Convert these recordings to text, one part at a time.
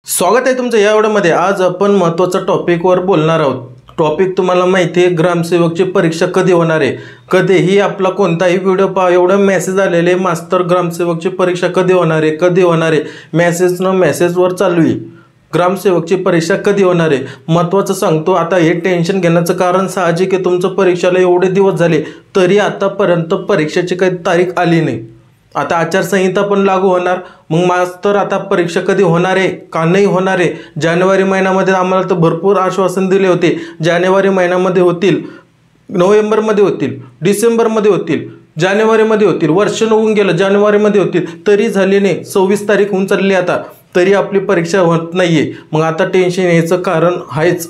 स्वागत आहे तुमचं या व्हिडिओमध्ये। आज आपण महत्त्वाच्या टॉपिकवर बोलणार आहोत। टॉपिक तुम्हाला माहिती आहे, ग्रामसेवकची परीक्षा कधी होणार आहे। कधीही आपला कोणताही व्हिडिओ पहा एवढे मेसेज आलेले, मास्तर ग्रामसेवकची परीक्षा कधी होणार आहे, कधी होणार आहे, मेसेजवर चालू आहे। ग्रामसेवकची परीक्षा कधी होणार आहे महत्त्वाचं सांगतो। आता हे टेन्शन घेण्याचं कारण साहजिक आहे, तुमचं परीक्षेला एवढे दिवस झाले तरी आतापर्यंत परीक्षेची काही तारीख आली नाही। आता आचारसंहिता पण लागू होणार, मग मास्तर आता परीक्षा कधी होणार आहे का नाही होणार आहे। जानेवारी महिन्यामध्ये आम्हाला तर भरपूर आश्वासन दिले होते, जानेवारी महिन्यामध्ये होतील, नोव्हेंबरमध्ये होतील, डिसेंबरमध्ये होतील, जानेवारीमध्ये होतील, वर्ष होऊन गेलं, जानेवारीमध्ये होतील, तरी झाले नाही। 26 तारीख होऊन चालली आता, तरी आपली परीक्षा होत नाही आहे। मग आता टेन्शन यायचं कारण आहेच,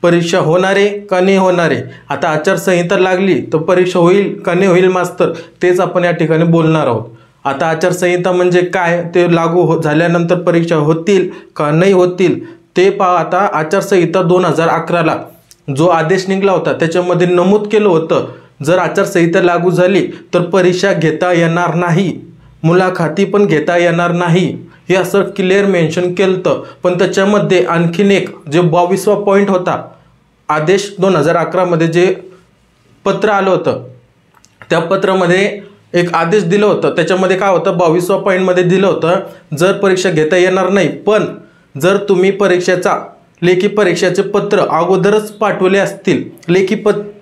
परीक्षा होणार आहे का नाही होणार आहे। आता आचारसंहिता लागली तर परीक्षा होईल का नाही होईल मास्तर, तेच आपण या ठिकाणी बोलणार आहोत। आता आचारसंहिता म्हणजे काय, ते लागू झाल्यानंतर परीक्षा होतील का नाही होतील ते पहा। आता आचारसंहिता 2011ला जो आदेश निघाला होता त्याच्यामध्ये नमूद केलं होतं, जर आचारसंहिता लागू झाली तर परीक्षा घेता येणार नाही, मुलाखती पण घेता येणार नाही, हे असं क्लिअर मेन्शन केलं होतं। पण त्याच्यामध्ये आणखीन एक जे 22वा पॉईंट होता, आदेश 2011 जे पत्र आलं होतं त्या पत्रामध्ये एक आदेश दिलं होतं। त्याच्यामध्ये काय होतं, 22वा पॉईंटमध्ये दिलं होतं, जर परीक्षा घेता येणार नाही पण जर तुम्ही लेखी परीक्षेचे पत्र अगोदरच पाठवले असतील, लेखी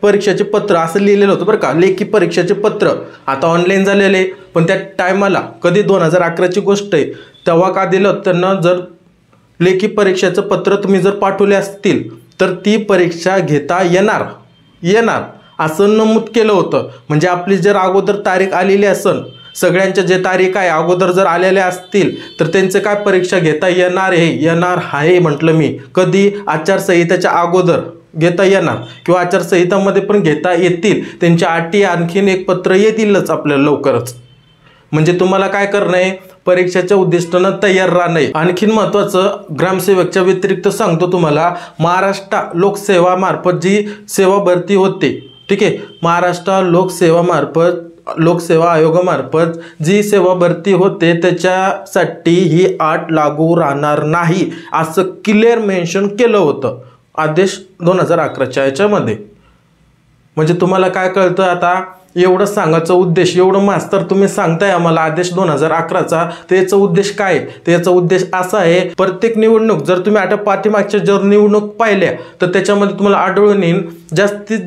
परीक्षेचे पत्र असं लिहिलेलं होतं बरं का, लेखी परीक्षेचे पत्र आता ऑनलाईन झालेले, पण त्या टायमाला कधी 2011ची गोष्ट आहे, तेव्हा का दिलं त्यांना, जर लेखी परीक्षेचं पत्र तुम्ही जर पाठवले असतील तर ती परीक्षा घेता येणार असं नमूद केलं होतं। म्हणजे आपली जर अगोदर तारीख आलेली असेल, सगळ्यांच्या जे तारीख आहे अगोदर जर आलेल्या असतील तर त्यांचं काय परीक्षा घेता येणार आहे म्हटलं मी, कधी आचारसंहितेच्या अगोदर घेता येणार किंवा आचारसंहितामध्ये पण घेता येतील, त्यांच्या अटी आणखीन एक पत्र येतीलच आपल्याला लवकरच। म्हणजे तुम्हाला काय करणं आहे, परीक्षेच्या उद्दिष्टानं तयार राहणं आहे। आणखीन महत्त्वाचं ग्रामसेवकच्या व्यतिरिक्त सांगतो तुम्हाला, महाराष्ट्र लोकसेवामार्फत जी सेवा भरती होते, ठीक आहे, महाराष्ट्र लोकसेवा आयोगामार्फत जी सेवा भरती होते त्याच्यासाठी ही अट लागू राहणार नाही असं क्लिअर मेन्शन केलं होतं आदेश 2011च्या याच्यामध्ये। म्हणजे तुम्हाला काय कळतं आता, एवढं सांगायचं उद्देश, एवढं मास्तर तुम्ही सांगताय आम्हाला आदेश 2011चा, त्याचा उद्देश काय, त्याचा उद्देश असा आहे, प्रत्येक निवडणूक जर तुम्ही आता पाठीमागच्या जर निवडणूक पाहिल्या तर त्याच्यामध्ये तुम्हाला आढळून येईल जास्तीत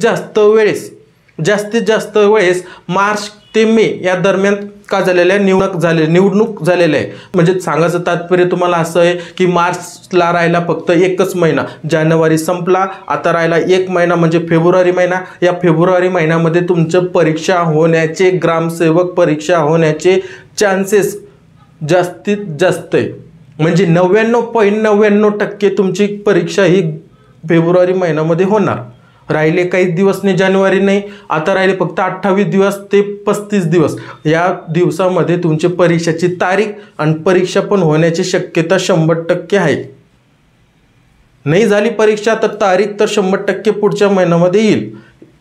जास्त वेळेस मार्च ते मे या दरम्यान का झालेल्या निवडणूक झालेल्या आहे। म्हणजे सांगायचं तात्पर्य तुम्हाला असं आहे की मार्चला राहिला फक्त एकच महिना, जानेवारी संपला, आता राहिला 1 महिना म्हणजे फेब्रुवारी महिना। या फेब्रुवारी महिन्यामध्ये तुमचं ग्रामसेवक परीक्षा होण्याचे चान्सेस जास्तीत जास्त आहे। म्हणजे 99.99% तुमची परीक्षा ही फेब्रुवारी महिन्यामध्ये होणार। राहिले काही दिवस नाही, जानेवारी नाही, आता राहिले फक्त 28 दिवस ते 35 दिवस, या दिवसामध्ये तुमची परीक्षेची तारीख आणि परीक्षा पण होण्याची शक्यता 100% आहे। नाही झाली परीक्षा तर तारीख तर 100% पुढच्या महिन्यामध्ये येईल।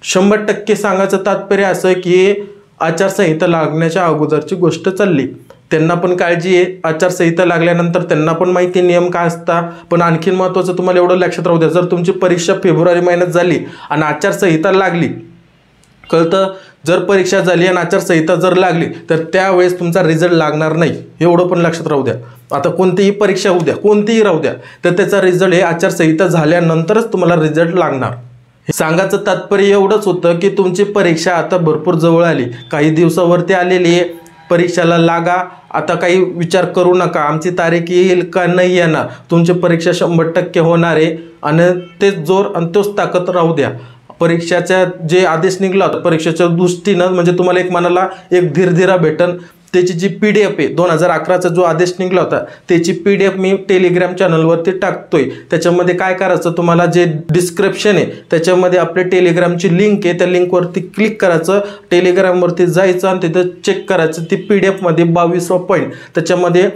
100% सांगायचं तात्पर्य असं की आचारसंहिता लागण्याच्या अगोदरची गोष्ट चालली, त्यांना पण काळजी आहे, आचारसंहिता लागल्यानंतर त्यांना पण माहिती नियम काय असतात। पण आणखीन महत्त्वाचं तुम्हाला एवढं लक्षात राहू द्या, जर तुमची परीक्षा फेब्रुवारी महिन्यात झाली आणि आचारसंहिता लागली, कळतं, जर परीक्षा झाली आणि आचारसंहिता जर लागली तर त्यावेळेस तुमचा रिझल्ट लागणार नाही, एवढं पण लक्षात राहू द्या। आता कोणतीही परीक्षा होऊ द्या, कोणतीही राहू द्या, तर त्याचा रिझल्ट हे आचारसंहिता झाल्यानंतरच तुम्हाला रिझल्ट लागणार। सांगायचं तात्पर्य एवढंच होतं की तुमची परीक्षा आता भरपूर जवळ आली, काही दिवसावरती आलेली आहे, परीक्षेला लागा, आता काही विचार करू नका आमची तारीख येईल का नाही येणार, तुमची परीक्षा 100% होणार आहे आणि तेच जोर आणि तोच ताकद राहू द्या। परीक्षेचा जे आदेश निघाला होता परीक्षेच्या दृष्टीनं, म्हणजे तुम्हाला एक मनाला एक धीर भेटन, त्याची जी PDF आहे 2011चा जो आदेश निघाला होता त्याची PDF मी टेलिग्राम चॅनलवरती टाकतोय। त्याच्यामध्ये काय करायचं, तुम्हाला जे डिस्क्रिप्शन आहे त्याच्यामध्ये आपल्या टेलिग्रामची लिंक आहे, त्या लिंकवरती क्लिक करायचं, टेलिग्रामवरती जायचं आणि तिथं चेक करायचं, ती PDF मध्ये 22वा पॉईंट त्याच्यामध्ये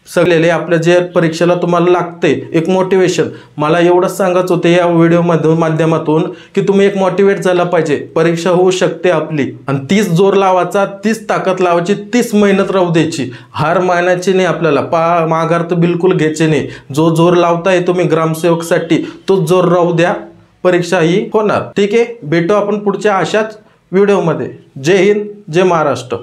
सगळे आपल्या जे परीक्षेला तुम्हाला लागते एक मोटिवेशन, मला एवढंच सांगायचं होतं या व्हिडिओ माध्यमातून की तुम्ही एक मोटिवेट झाला पाहिजे, परीक्षा होऊ शकते आपली, आणि तीच जोर लावायचा, तीच ताकद लावायची, तीच मेहनत राहू द्यायची, हार मानायची नाही आपल्याला, माघार तर बिलकुल घ्यायचे नाही. जो जोर लावताय तुम्ही ग्रामसेवकसाठी तोच जोर राहू द्या, परीक्षा ही होणार. ठीक आहे, भेटू आपण पुढच्या अशाच व्हिडिओमध्ये. जय हिंद, जय महाराष्ट्र.